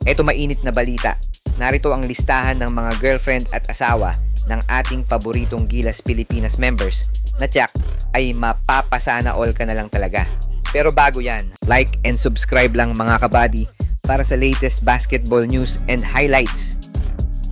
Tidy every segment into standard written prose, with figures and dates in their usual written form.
Eto mainit na balita. Narito ang listahan ng mga girlfriend at asawa ng ating paboritong Gilas Pilipinas members na tiyak ay mapapasana all ka na lang talaga. Pero bago yan, like and subscribe lang mga kabady para sa latest basketball news and highlights.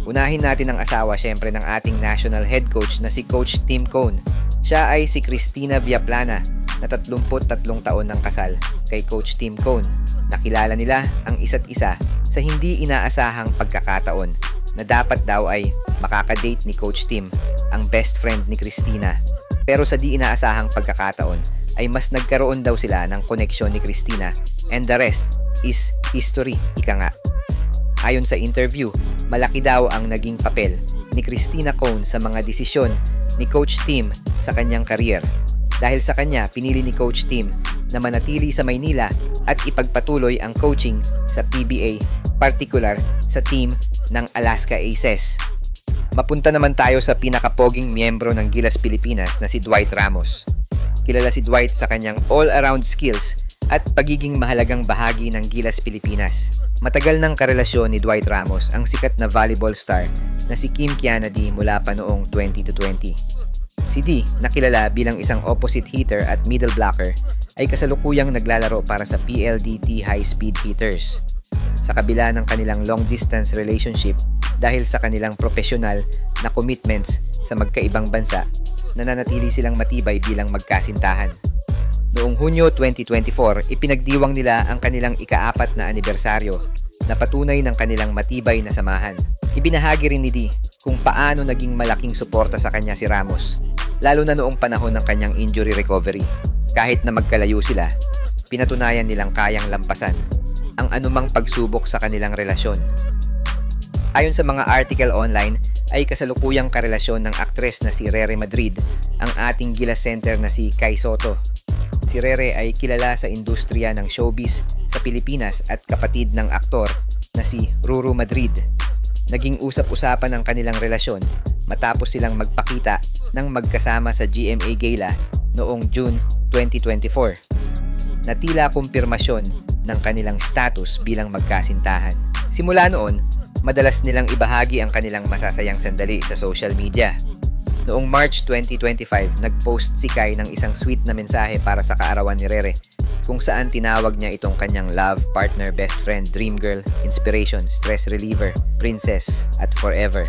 Unahin natin ang asawa syempre ng ating national head coach na si Coach Tim Cone. Siya ay si Cristina Villaplana na 33 taon ng kasal kay Coach Tim Cone. Nakilala nila ang isa't isa sa hindi inaasahang pagkakataon na dapat daw ay makakadate ni Coach Tim ang best friend ni Cristina. Pero sa di inaasahang pagkakataon ay mas nagkaroon daw sila ng koneksyon ni Cristina and the rest is history, ika nga. Ayon sa interview, malaki daw ang naging papel ni Cristina Cone sa mga desisyon ni Coach Tim sa kanyang career. Dahil sa kanya, pinili ni Coach Tim na manatili sa Maynila at ipagpatuloy ang coaching sa PBA, particular sa team ng Alaska Aces. Mapunta naman tayo sa pinakapoging miyembro ng Gilas Pilipinas na si Dwight Ramos. Kilala si Dwight sa kanyang all-around skills at pagiging mahalagang bahagi ng Gilas Pilipinas. Matagal ng karelasyon ni Dwight Ramos ang sikat na volleyball star na si Kim Kianadi mula pa noong 2020. Si D, nakilala bilang isang opposite hitter at middle blocker, ay kasalukuyang naglalaro para sa PLDT High Speed Hitters. Sa kabila ng kanilang long-distance relationship dahil sa kanilang profesional na commitments sa magkaibang bansa, nananatili silang matibay bilang magkasintahan. Noong Hunyo 2024, ipinagdiwang nila ang kanilang ika-4 na anibersaryo na patunay ng kanilang matibay na samahan. Ibinahagi rin ni D kung paano naging malaking suporta sa kanya si Ramos, lalo na noong panahon ng kanyang injury recovery. Kahit na magkalayo sila, pinatunayan nilang kayang lampasan ang anumang pagsubok sa kanilang relasyon. Ayon sa mga article online, ay kasalukuyang karelasyon ng aktres na si Rere Madrid ang ating Gilas center na si Kai Soto. Si Rere ay kilala sa industriya ng showbiz sa Pilipinas at kapatid ng aktor na si Ruru Madrid. Naging usap-usapan ang kanilang relasyon matapos silang magpakita ng magkasama sa GMA Gala noong June 2024 na tila kumpirmasyon ng kanilang status bilang magkasintahan. Simula noon, madalas nilang ibahagi ang kanilang masasayang sandali sa social media. Noong March 2025, nag-post si Kai ng isang sweet na mensahe para sa kaarawan ni Rere kung saan tinawag niya itong kanyang love, partner, best friend, dream girl, inspiration, stress reliever, princess, at forever.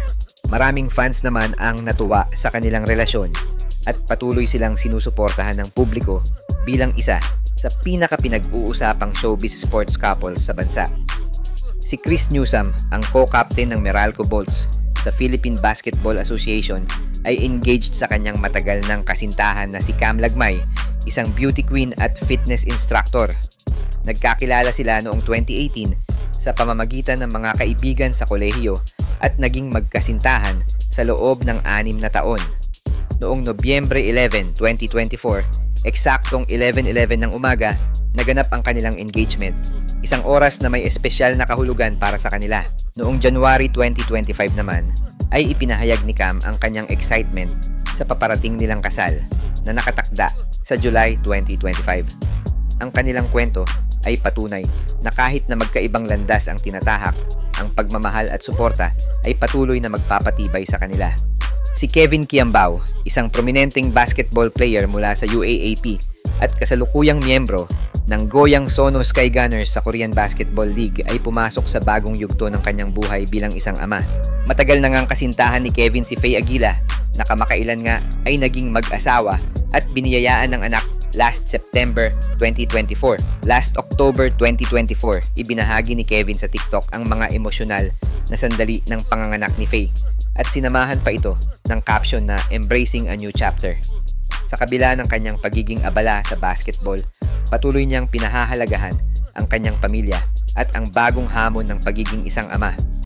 Maraming fans naman ang natuwa sa kanilang relasyon at patuloy silang sinusuportahan ng publiko bilang isa sa pinaka-pinag-uusapang showbiz sports couple sa bansa. Si Chris Newsome, ang co-captain ng Meralco Bolts sa Philippine Basketball Association, ay engaged sa kanyang matagal ng kasintahan na si Cam Lagmay, isang beauty queen at fitness instructor. Nagkakilala sila noong 2018 sa pamamagitan ng mga kaibigan sa kolehiyo at naging magkasintahan sa loob ng 6 na taon. Noong Nobyembre 11, 2024, eksaktong 11:11 ng umaga, naganap ang kanilang engagement. Isang oras na may espesyal na kahulugan para sa kanila. Noong January 2025 naman, ay ipinahayag ni Cam ang kanyang excitement sa paparating nilang kasal na nakatakda sa July 2025. Ang kanilang kwento ay patunay na kahit na magkaibang landas ang tinatahak, ang pagmamahal at suporta ay patuloy na magpapatibay sa kanila. Si Kevin Kiambao, isang prominenteng basketball player mula sa UAAP at kasalukuyang miyembro ng Goyang Sono Sky Gunners sa Korean Basketball League, ay pumasok sa bagong yugto ng kanyang buhay bilang isang ama. Matagal na ngang kasintahan ni Kevin si Faye Aguila na kamakailan nga ay naging mag-asawa at biniyayaan ng anak last September 2024. Last October 2024, ibinahagi ni Kevin sa TikTok ang mga emosyonal na sandali ng panganganak ni Faye at sinamahan pa ito ng caption na "Embracing a New Chapter". Sa kabila ng kanyang pagiging abala sa basketball, patuloy niyang pinahahalagahan ang kanyang pamilya at ang bagong hamon ng pagiging isang ama.